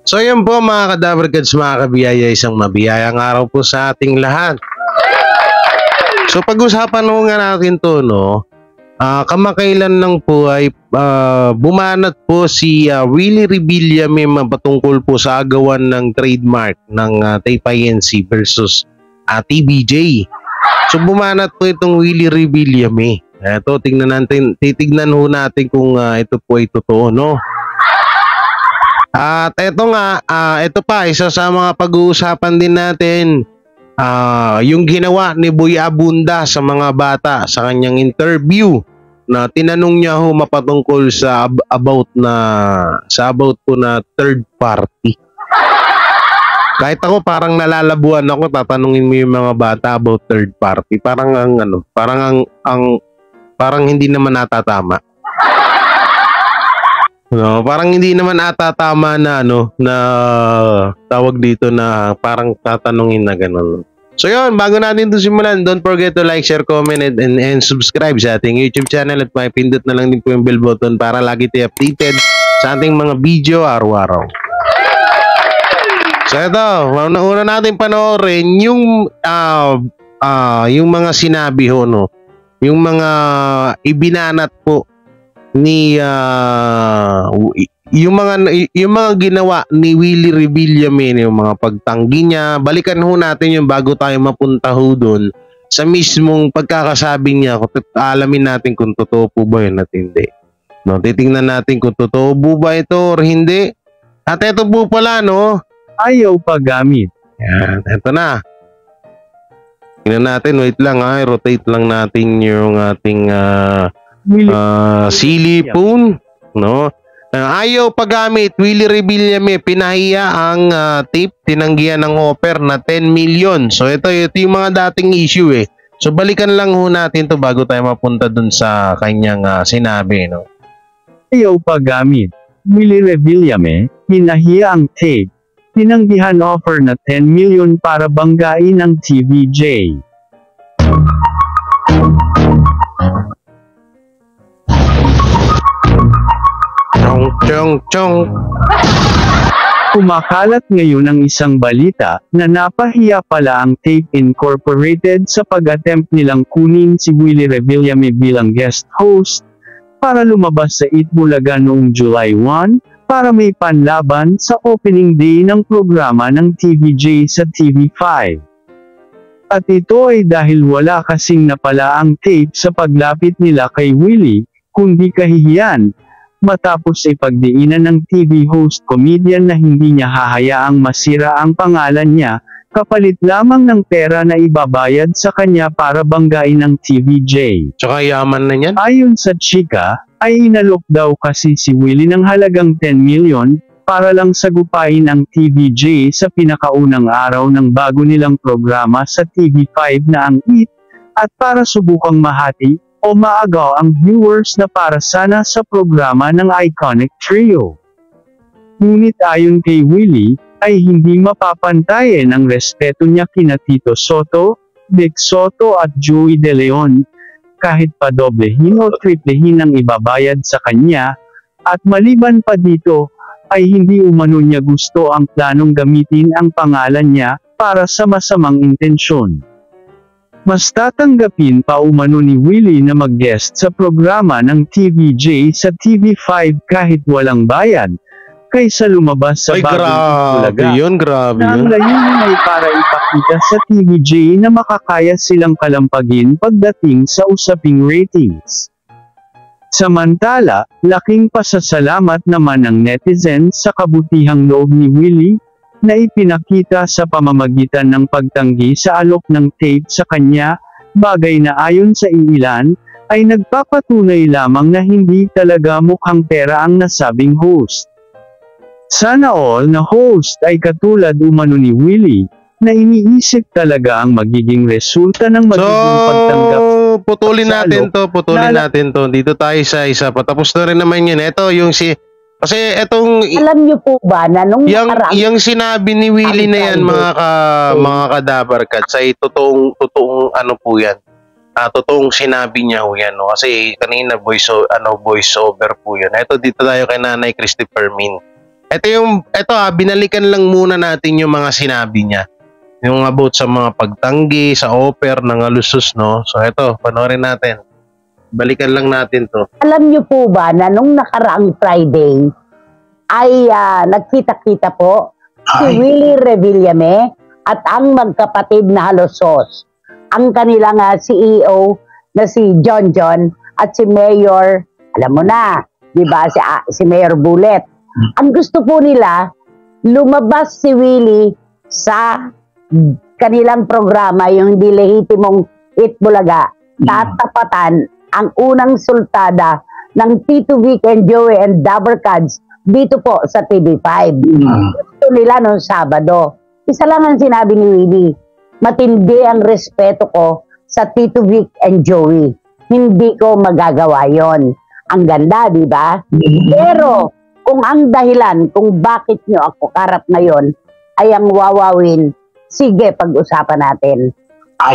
So yun po mga kadabarkads, mga kabiyaya, isang mabiyayang araw po sa ating lahat. So pag-usapan mo nga natin to, no? Kamakailan lang po ay bumanat po si Willie Revillame patungkol po sa agawan ng trademark ng Tape INC versus TVJ. So bumanat po itong Willie Revillame. Ito, titignan ho natin kung ito po ay totoo, no? At ito nga, ito pa, isa sa mga pag-uusapan din natin, yung ginawa ni Boy Abunda sa mga bata sa kanyang interview na tinanong niya ho mapatungkol sa about po na third party. Kahit ako parang nalalabuan ako, tatanungin mo yung mga bata about third party. Parang parang hindi naman natatama. No, parang hindi naman ata tama na na tawag dito na parang tatanungin na gano'n. So yun, bago natin ito simulan, don't forget to like, share, comment, and subscribe sa ating YouTube channel at pindot na lang din po yung bell button para lagi tayo updated sa ating mga video araw-araw. So ito, una natin panoorin yung mga sinabi ho, no? Yung mga ibinanat po ni yung mga ginawa ni Willie Revillame, yung mga pagtanggi niya. Balikan ho natin yung bago tayo mapunta ho doon sa mismong pagkakasabi niya. Alamin natin kung totoo po ba yun at hindi, no? Titingnan natin kung totoo po ba ito or hindi. At ito po pala, no, ayaw paggamit. Yan, ito na. Tingnan natin, wait lang, rotate lang natin yung ating silly phone, no? Ayaw paggamit, Willie Revillame, pinahiya ang tape, tinanggihan ng offer na 10 million. So ito yung mga dating issue eh. So balikan lang ho natin to bago tayo mapunta dun sa kanyang sinabi, no? Ayaw paggamit, Willie Revillame, pinahiya ang tape, tinanggihan offer na 10 million para banggain ang TVJ. Chong. Kumakalat ngayon ang isang balita na napahiya pala ang Tape Incorporated sa pag-attempt nilang kunin si Willie Revillame bilang guest host para lumabas sa Eat Bulaga noong July 1 para may panlaban sa opening day ng programa ng TVJ sa TV5. At ito ay dahil wala kasing napala ang tape sa paglapit nila kay Willie, kundi kahihiyan, matapos ipagdiinan ng TV host comedian na hindi niya hahayaang masira ang pangalan niya, kapalit lamang ng pera na ibabayad sa kanya para banggain ang TVJ. Tsaka yaman na niyan. Ayon sa chika, ay inalok daw kasi si Willie ng halagang 10 million, para lang sagupain ang TVJ sa pinakaunang araw ng bago nilang programa sa TV5 na ang Eat, at para subukang mahati o maagaw ang viewers na para sana sa programa ng iconic trio. Ngunit ayon kay Willie, ay hindi mapapantayan ang respeto niya kina Tito Soto, Vic Soto at Joey De Leon, kahit pa doblehin o triplehin ang ibabayad sa kanya, at maliban pa dito, ay hindi umano niya gusto ang planong gamitin ang pangalan niya para sa masamang intensyon. Mas tatanggapin pa umano ni Willie na mag-guest sa programa ng TVJ sa TV5 kahit walang bayad, kaysa lumabas sa bagong Bulaga. Grabe Na ang layunin ay para ipakita sa TVJ na makakaya silang kalampagin pagdating sa usaping ratings. Samantala, laking pasasalamat naman ng netizens sa kabutihang loob ni Willie, na ipinakita sa pamamagitan ng pagtanggi sa alok ng tape sa kanya, bagay na ayon sa iilan, ay nagpapatunay lamang na hindi talaga mukhang pera ang nasabing host. Sana all na host ay katulad umano ni Willie, na iniisip talaga ang magiging resulta ng magiging pagtanggap. Putulin natin to. Dito tayo sa isa. Patapos na rin naman yun. Ito yung kasi etong alam niyo po ba na nung yung sinabi ni Willie na yan, mga kadabarkads, ay totoong ano po yan. Totoong sinabi niya ho yan, no? Kasi kanina voice over po yun. Ito dito tayo kay Nanay Christy Fermin. Binalikan lang muna natin yung mga sinabi niya. Yung about sa mga pagtanggi, sa offer ng alusos, no? So ito, panoorin natin. Balikan lang natin to. Alam niyo po ba na nung nakaraang Friday ay nagkita-kita po si Willie Revillame at ang magkapatid na Halosos. Ang kanilang CEO na si John at si Mayor, alam mo na, di ba, si Mayor Bullet. Ang gusto po nila, lumabas si Willie sa kanilang programa, yung hindi lehitimong Itbulaga, tatapatan ang unang sultada ng Tito Vic and Joey and Dabber Cats dito po sa TV5. Gusto nila noong Sabado. Isa lang ang sinabi ni Willie, matindi ang respeto ko sa Tito Vic and Joey. Hindi ko magagawa yon. Ang ganda, di ba? Pero kung ang dahilan kung bakit nyo ako karap ngayon ay ang wawawin, sige, pag-usapan natin.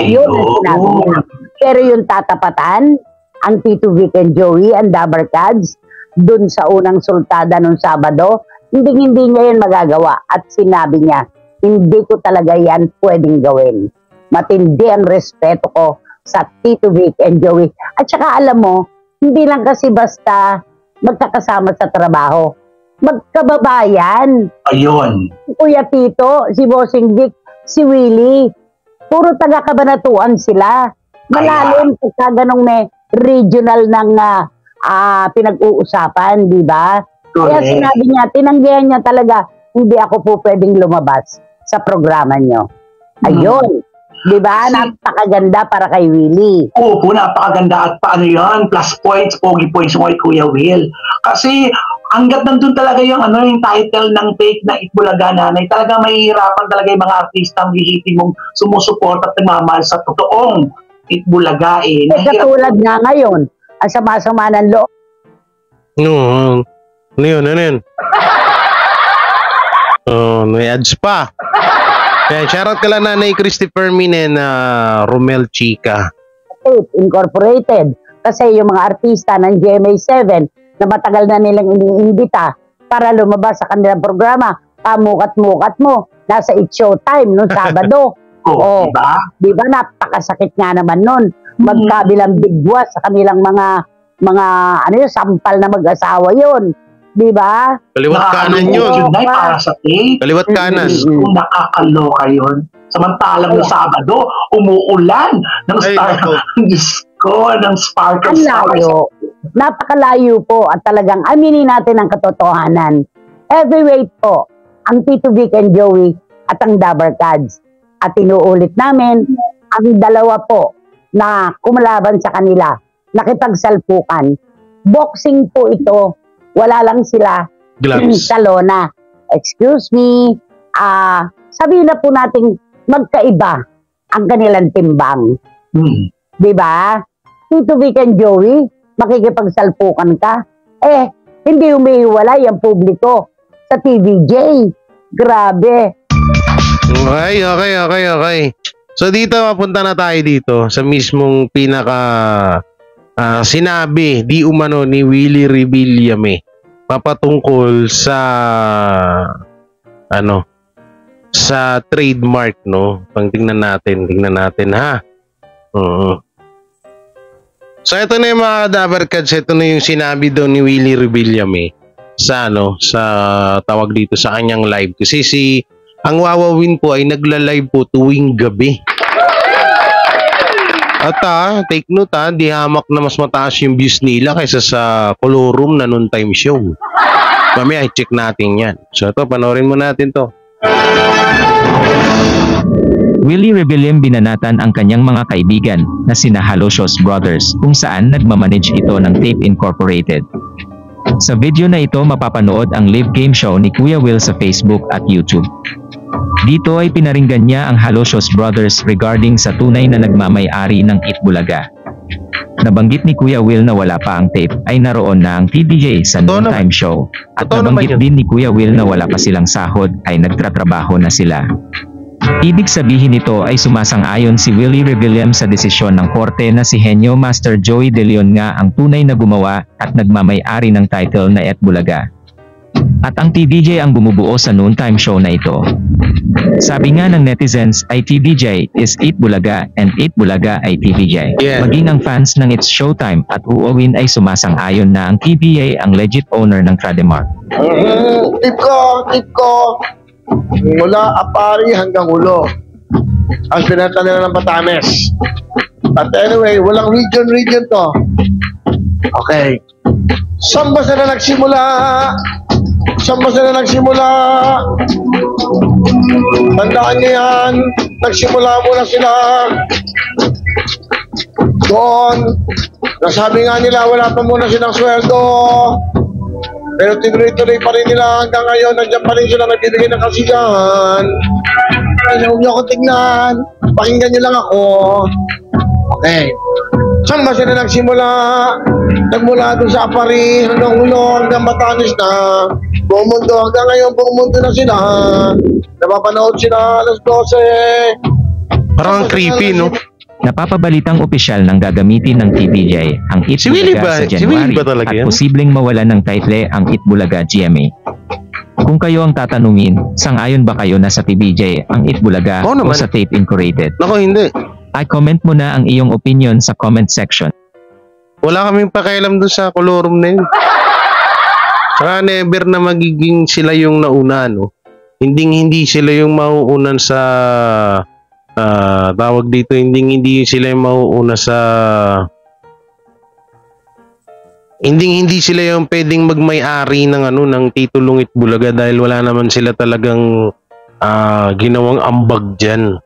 Yun ang sinabi niya. Pero yung tatapatan, ang Tito Vic and Joey, ang Dabber Cats, dun sa unang sultada nung Sabado, hindi niya yan magagawa. At sinabi niya, hindi ko talaga yan pwedeng gawin. Matindi ang respeto ko sa Tito Vic and Joey. At saka alam mo, hindi lang kasi basta magkakasama sa trabaho. Magkababayan. Ayun. Si Kuya Tito, si Bossing Vic, si Willie, puro taga-kabanatuan sila. Malalim pagka ganong may regional ng pinag-uusapan, di ba? Kaya sinabi niya, tinanggihan niya talaga, hindi ako po pwedeng lumabas sa programa niyo. Ayun. Di ba? Napakaganda para kay Willie. Opo, napakaganda at paano yan? Plus points, pogi points mo kay Kuya Will. Kasi hanggat nandun talaga yung title ng fake na Itbulaga Nanay, talaga mahihirapan talaga yung mga artistang hihiting mong sumusuport at nagmamahal sa totoong Itbulaga eh. Katulad nga ngayon, ang sama-sama ng loob. Ano yun? May ads pa. Kaya shoutout ka lang Nanay Christopher Minen na Romel Chica. Incorporated. Kasi yung mga artista ng GMA7 na matagal na nilang iniimbita para lumabas sa kanilang programa, pamukat-mukat mo, nasa It's Showtime noong Sabado. Diba? Napakasakit nga naman nun. Magkabilang bigwas sa kanilang mga sampal na mag-asawa yun. Diba? Kaliwat kanan yun. Para sa tape. Kaliwat kanan. Nakakaloka yun. Samantalang na Sabado, umuulan ng ng sparkle. Ang layo. Napakalayo po at talagang aminin natin ang katotohanan. Heavyweight po ang Tito Vic and Joey at ang Dabber Cats. At inuulit namin ang dalawa po na kumalaban sa kanila, nakipagsalpukan. Boxing po ito, wala lang sila sa lona. Excuse me, sabihin na po natin magkaiba ang kanilang timbang. Diba? Tito Vic and Joey, makikipagsalpukan ka. Hindi umihiwalay ang publiko sa TVJ. Grabe. Okay. So dito, mapunta na tayo dito sa mismong pinaka sinabi di umano ni Willie Revillame papatungkol sa sa trademark, no? Tingnan natin ha. So ito na yung mga Dabber Cats, ito na yung sinabi daw ni Willie Revillame sa sa tawag dito sa kanyang live kasi ang Wawawin po ay nagla-live po tuwing gabi. At take note di hamak na mas mataas yung views nila kaysa sa Color Room na noon time show. Mamaya i-check natin yan. So ito, panoorin mo natin to. Willie Revillame binanatan ang kanyang mga kaibigan na sina Halocious Brothers kung saan nagmamanage ito ng Tape Incorporated. Sa video na ito mapapanood ang live game show ni Kuya Will sa Facebook at YouTube. Dito ay pinaringgan niya ang Halocious Brothers regarding sa tunay na nagmamay-ari ng Itbulaga. Nabanggit ni Kuya Will na wala pa ang tape ay naroon na ang TVJ sa noontime show. At nabanggit din ni Kuya Will na wala pa silang sahod ay nagtratrabaho na sila. Ibig sabihin nito ay sumasang-ayon si Willie Revillame sa desisyon ng korte na si Henyo Master Joey De Leon nga ang tunay na gumawa at nagmamay-ari ng title na Itbulaga. At ang TVJ ang bumubuo sa noontime show na ito. Sabi nga ng netizens ay TVJ is Eat Bulaga and Eat Bulaga ay TVJ. Yeah. Maging ang fans ng It's Showtime at Uowin ay sumasang-ayon na ang TVJ ang legit owner ng Trademark. Tip ko. Mula Apari hanggang Ulo. Ang pinata nila ng Batanes. But anyway, walang region to. Okay. Saan ba sila nagsimula? Tandaan niyo yan. Nagsimula muna sila doon. Nasabi nga nila wala pa muna silang sweldo. Pero tinuloy-tuloy pa rin nila hanggang ngayon. Nandiyan pa rin sila nagbibigay ng kasiyahan. Kaya huwag niyo ako tignan. Pakinggan niyo lang ako. Okay. Saan ba sila nagsimula? Nagmula doon sa Apari hanggang Ulo hanggang Batanes na. Buong mundo hanggang ngayon, buong mundo na sila. Napapanood sila alas 12. Parang ang creepy, no? Napapabalitang opisyal ng gagamitin ng TVJ ang Eat Si Willie Bulaga sa ba? Si Willie January ba talaga at yan? posibleng mawalan ng title ang Eat Bulaga GMA. Kung kayo ang tatanungin, sang-ayon ba kayo na sa TVJ ang Eat Bulaga Oo o naman. sa Tape Incorporated? Nako, hindi. Ay comment mo na ang iyong opinion sa comment section. Wala kaming pakialam doon sa kolorum na yun. Saka never na magiging sila yung nauna, no? Hindi sila yung mauunan sa tawag dito, hindi sila yung mauuna sa hindi sila yung pwedeng magmay-ari ng ng titulong Eat Bulaga dahil wala naman sila talagang ginawang ambag diyan.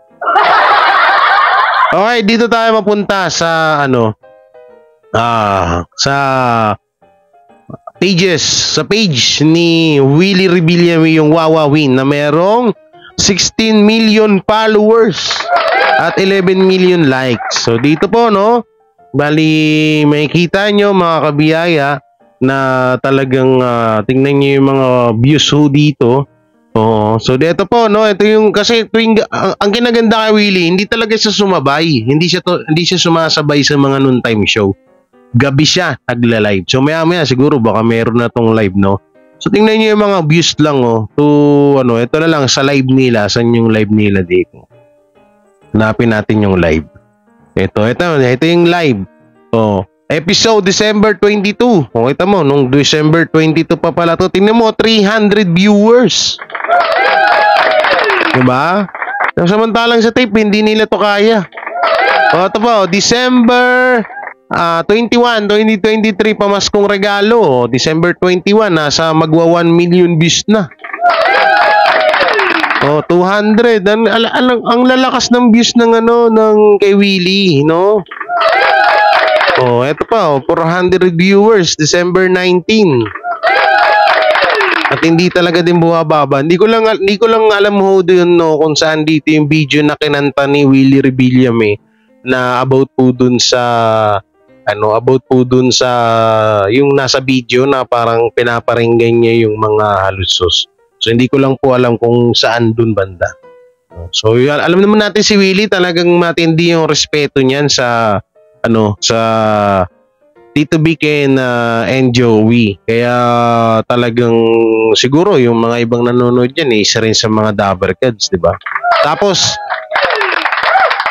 Okay, dito tayo mapunta sa sa page ni Willie Rebillame, yung Wawawin, na merong 16 million followers at 11 million likes. So dito po, no, bali makikita nyo mga kabiyaya na talagang tingnan nyo yung mga views ho dito. Oo. So dito po, no, ito yung kasi ang kinaganda kay Willie, hindi talaga siya sumabay. Hindi siya sumasabay sa mga noontime show. Gabi siya nagla-live. So maya siguro baka meron na tong live, no. So tingnan niyo yung mga views lang, to ito na lang sa live nila. Saan yung live nila dito? Hanapin natin yung live. Ito yung live. Oh, episode December 22. O kita mo, nung December 22 pa pala to. Tingnan mo, 300 viewers. Diba? Samantalang sa tape, hindi nila to kaya. O, ito po, December 21, 2023, pamaskong regalo. December 21, nasa magwa 1 million views na. Oh, 200. Ang lalakas ng views ng ng kay Willie, no? Oh, eto pa, 400 viewers December 19. At hindi talaga din bumababa. Hindi ko lang alam ho doon, no, kung saan dito yung video na kinanta ni Willie Rebillame na about po dun sa yung nasa video na parang pinaparinggan niya yung mga halusos. So hindi ko lang po alam kung saan dun banda. So alam naman natin si Willie, talagang matindi yung respeto niyan sa sa Tito Vic and Joey. Kaya talagang siguro yung mga ibang nanonood diyan isa rin sa mga Dabber Cats, di ba? Tapos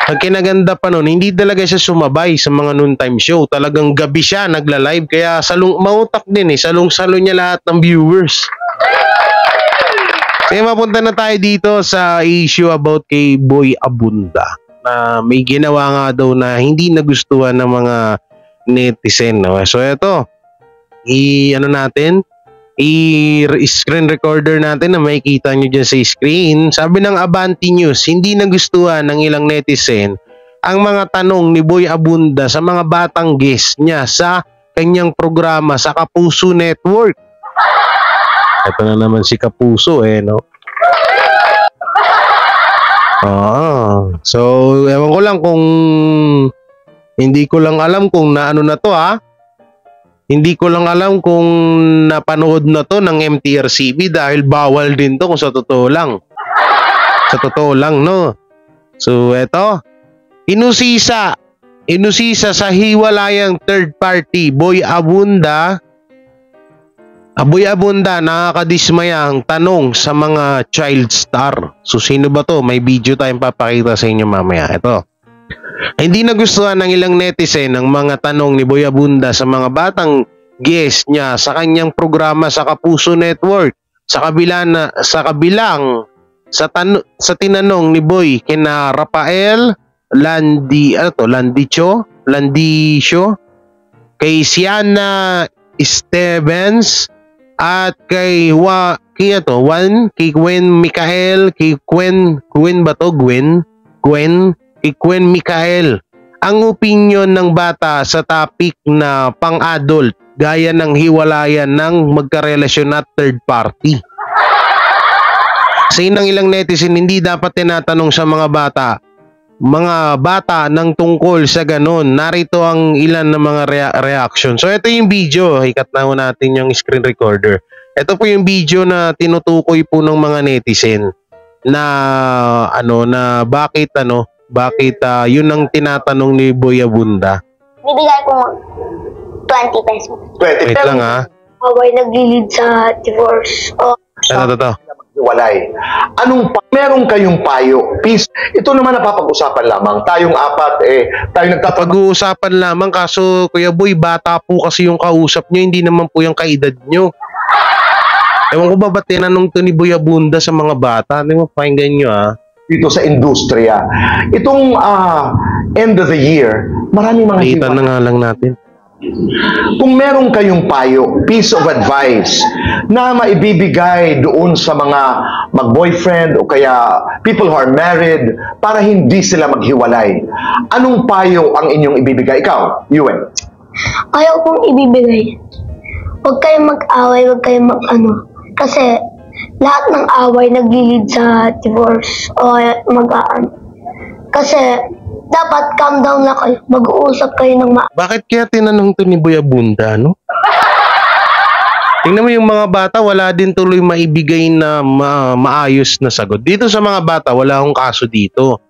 ang kinaganda pa nun, hindi talaga siya sumabay sa mga noontime show. Talagang gabi siya nagla-live, kaya mautak din salong-salo niya lahat ng viewers. Kaya mapunta na tayo dito sa issue about kay Boy Abunda na may ginawa nga daw na hindi nagustuhan ng mga netizen, no? So eto, i-screen recorder natin na makikita nyo dyan sa screen. Sabi ng Avanti News, hindi nagustuhan ng ilang netizen ang mga tanong ni Boy Abunda sa mga batang guest niya sa kanyang programa sa Kapuso Network. Ito na naman si Kapuso, no? So, ewan ko lang kung hindi ko lang alam kung naano na to, Hindi ko lang alam kung napanood na to ng MTRCB dahil bawal din to kung sa totoo lang. Sa totoo lang, no? So, eto. Inusisa sa hiwalayang third party, Boy Abunda, Aboy Abunda, nakakadismayang tanong sa mga child star. So sino ba to? May video tayong papakita sa inyo mamaya. Ito. Hindi nagustuhan ng ilang netizen ang mga tanong ni Boy Abunda sa mga batang guest niya sa kanyang programa sa Kapuso Network. Sa tinanong ni Boy kina Rafael Landicho, kay Siana Stevens, at kay Gwen Michael, kay Gwen Michael. Ang opinion ng bata sa topic na pang-adult gaya ng hiwalayan ng magkarelasyon at third party. Sa inang ilang netizen, hindi dapat tinatanong sa mga bata ng tungkol sa ganun. Narito ang ilan ng mga reaction. So ito yung video, ikat na natin yung screen recorder. Ito po yung video na tinutukoy po ng mga netizen na bakit yun ang tinatanong ni Boy Abunda. Bibigay ko 20 pesos. 20 Wait lang ha. Away naglilid sa divorce. Ito. Walay. Meron kayong payo? Peace. Ito naman napapag-usapan lamang. Tayong apat, tayo Pag-uusapan lamang, kaso Kuya Boy, bata po kasi yung kausap nyo, hindi naman po yung kaedad nyo. Ewan ko ba ba't tinanong to ni Boy Abunda sa mga bata? Hindi mo pakinggan nyo dito sa industriya. Itong end of the year, maraming mga Kita na nga lang natin. Kung meron kayong payo, piece of advice na maibibigay doon sa mga mag-boyfriend o kaya people who are married para hindi sila maghiwalay, anong payo ang inyong ibibigay? Ikaw, Yuen. Ayaw kong ibibigay. Huwag kayong mag-away, huwag kayong kasi lahat ng away naglilid sa divorce o Kasi dapat calm down na kayo. Mag-uusap kayo ng Bakit kaya tinanong to ni Boy Abunda, no? Tingnan mo yung mga bata, wala din tuloy maibigay na maayos na sagot. Dito sa mga bata, wala akong kaso dito.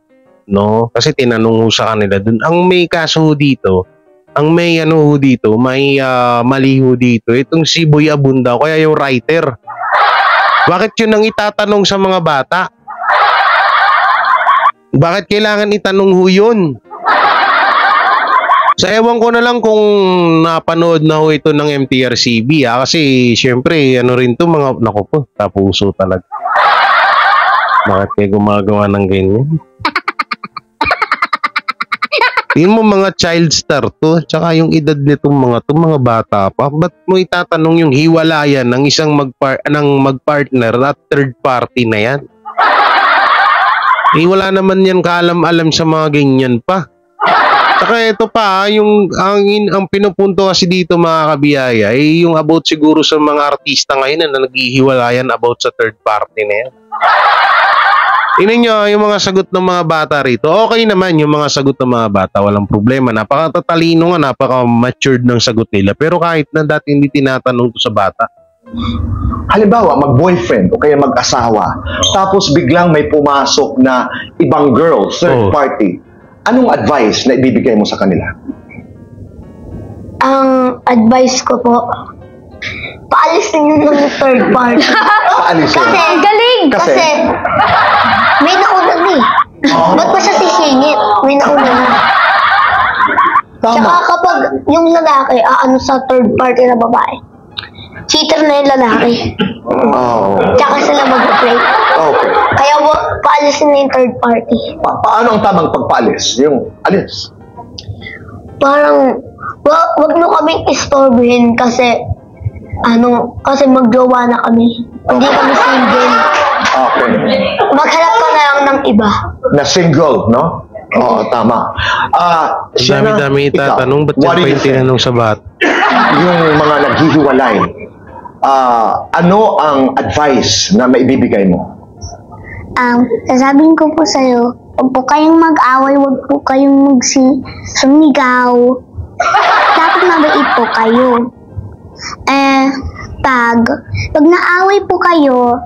No? Kasi tinanong sa kanila dun. Ang may kaso dito, may mali dito. Itong si Boy Abunda, kaya yung writer. Bakit yun ang itatanong sa mga bata? Bakit kailangan itanong ho yun? Sa ewan ko na lang kung napanood na ho ito ng MTRCB kasi syempre rin to mga tapuso talaga. Bakit kayo gumagawa ng ganyan? Tingin mo mga child star to, tsaka yung edad nitong mga bata pa. Ba't mo itatanong yung hiwalayan ng isang magpartner at third party na yan? Wala naman yan kaalam-alam sa mga ganyan pa. Saka ito pa, ang pinupunto kasi dito mga kabiyaya, yung about siguro sa mga artista ngayon na naghihiwalayan about sa third party na yan. Tingnan nyo yung mga sagot ng mga bata rito. Okay naman yung mga sagot ng mga bata, walang problema. Napakatatalino nga, napaka-matured ng sagot nila. Pero kahit na dati hindi tinatanong to sa bata. Halimbawa, mag-boyfriend o kaya mag-asawa, tapos biglang may pumasok na ibang girl, third party. Anong advice na ibibigay mo sa kanila? Ang advice ko po, paalisin nyo ng third party. Paalisin? Kasi, galing! Kasi may nauna na Ba't pa siya sisingit? May nauna na. Tsaka kapag yung lalaki, sa third party na babae, cheater na yung lalaki. Tsaka sila mag-play. Okay. Kaya paalisin na yung third party. Paano ang tamang pagpaalis? Yung alis? Parang, wag nyo kaming istorbohin kasi magjowa na kami. Hindi kami single. Okay. Maghanap ka na lang ng iba. Na single, no? Oo, tama. Dami-dami itatanong, ba't yan pa yung tinanong sa bata? Yung mga naghihiwalay, ano ang advice na maibibigay mo? Sasabihin ko po sa'yo, huwag po kayong mag-away, huwag po kayong sumigaw. Dapat mabait po kayo. Pag naaway po kayo,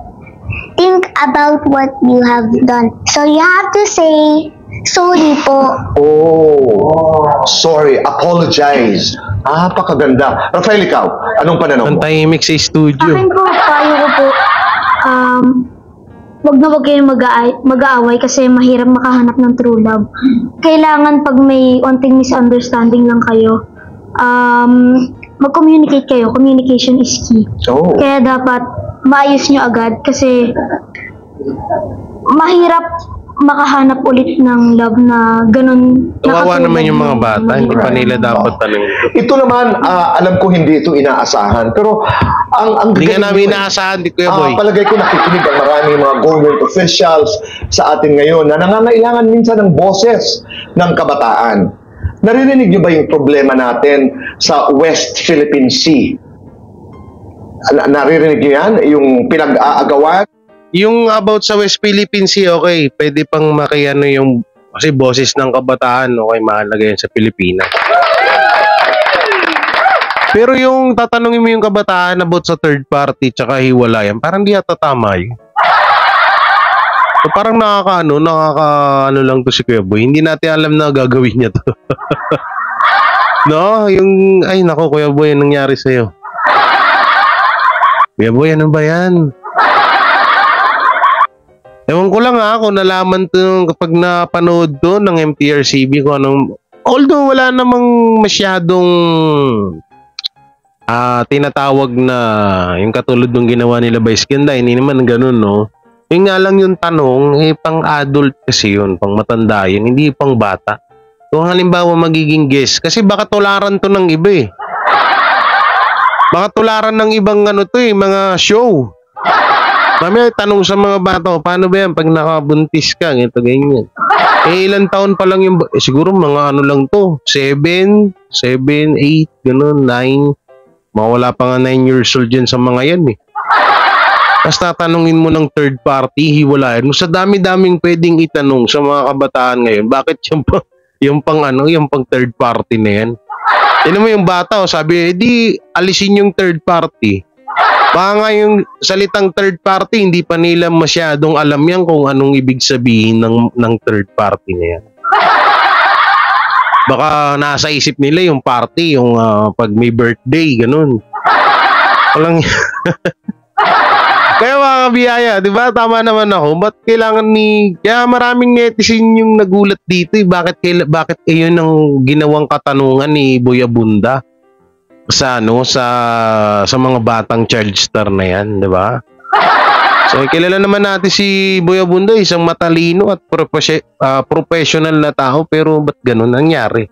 think about what you have done. So you have to say Sorry po. Oh, sorry, apologize. Napakaganda. Rafael, ikaw, anong pananaw Ang mo? tahimik sa studio. Akin po, payo ko po, wag na wag kayong mag-aaway kasi mahirap makahanap ng true love. Kailangan pag may onting misunderstanding lang kayo, mag-communicate kayo. Communication is key. Oh. Kaya dapat maayos nyo agad kasi mahirap makahanap ulit ng love na ganun. Kawawa nakatulad naman yung mga ng bata, hindi pa nila dapat tanong. Ito naman, alam ko hindi ito inaasahan, pero ang Hindi nga galing namin mo, inaasahan, di Kuya Boy. palagay ko nakikinig ang maraming mga government officials sa atin ngayon na nangangailangan minsan ng boses ng kabataan. Naririnig niyo ba yung problema natin sa West Philippine Sea? Naririnig niyo yan? Yung pinag-aagawan? Yung about sa West Philippine Sea, okay, pwede pang makiano yung, kasi boses ng kabataan, okay, mahalaga yan sa Pilipinas. Pero yung tatanungin mo yung kabataan about sa third party tsaka hiwalayan, parang di yata tama yun. So, parang nakaka lang to si Kuya Boy. Hindi natin alam na gagawin niya to. No? Yung, ay nako Kuya Boy, anong nangyari sa'yo? Kuya Boy, ano ba yan? Ewan ko lang kung nalaman to kapag napanood to ng MTRCB kung anong, although wala namang masyadong tinatawag na yung katulad ng ginawa nila Vice Ganda, hindi naman ganun, no? Yung nga lang yung tanong, pang adult kasi yun, pang matanda yun, hindi pang bata. Kung halimbawa magiging guest, kasi baka tularan to ng iba baka tularan ng ibang mga show. Mamaya tanong sa mga bata, paano ba yan pag nakabuntis ka, ganito, ganyan. Ilan taon pa lang yung, siguro mga lang to, 7, 8, gano'n, 9, mawala pa nga 9 years old dyan sa mga yan Tapos tatanungin mo ng third party, hiwalayan mo, sa dami-daming pwedeng itanong sa mga kabataan ngayon, bakit yung pang third party na yan? Tinan mo yung bata, sabi, di alisin yung third party. Baka nga yung salitang third party, hindi pa nila masyadong alam yan kung anong ibig sabihin ng third party na yan. Baka nasa isip nila yung party, yung pag may birthday, ganun. Walang... Kaya mga kabiyaya, di ba? Tama naman ako. Ba't kailangan kaya maraming netizen yung nagulat dito bakit yun ang ginawang katanungan ni Boy Abunda sa mga batang child star na yan, di ba? So kilala naman natin si Boy Abunda, isang matalino at professional na tao, pero ba't ganun nangyari?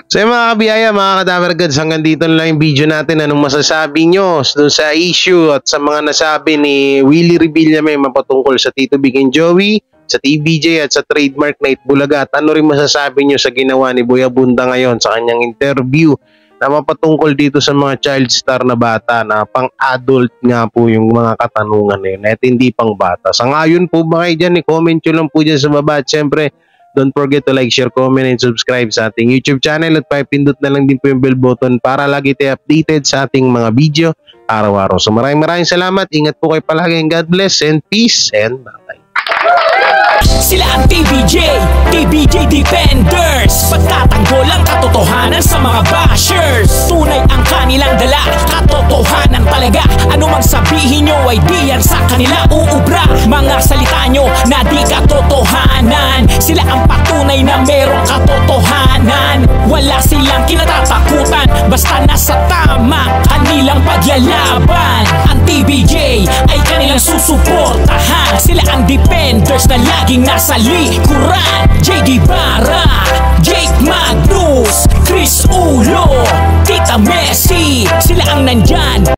So mga kabiyaya, mga kadamergads, hanggang dito na lang yung video natin. Anong masasabi nyo dun sa issue at sa mga nasabi ni Willie Revillame mapatungkol sa Tito Big and Joey, sa TVJ at sa trademark na Itbulaga? At ano rin masasabi nyo sa ginawa ni Boy Abunda ngayon sa kanyang interview na mapatungkol dito sa mga child star na bata na pang-adult nga po yung mga katanungan na yun at hindi pang bata. Sa ngayon po ba kayo dyan, i-comment nyo lang po dyan sa baba. At syempre, don't forget to like, share, comment, and subscribe sa ating YouTube channel at pipindot na lang din po yung bell button para lagi tayo updated sa ating mga video araw-araw. So maraming salamat. Ingat po kayo palagi and God bless and peace and bye. Sila ang TVJ Defenders. Pagtatanggol ang katotohanan sa mga bashers. Tunay ang kanilang dala, katotohanan talaga. Ano mang sabihin nyo ay di yan sa kanila uubra. Mga salita nyo na di katotohanan, sila ang patunay na merong katotohanan. Wala silang kinatatakutan, basta nasa tama kanilang paglalaban. Ang TVJ ay kanilang susuportahan. Sila ang defenders na laging nasa likuran. JD Barra, Jake Magnus, Chris Ulo, Tita Messi, sila ang nandyan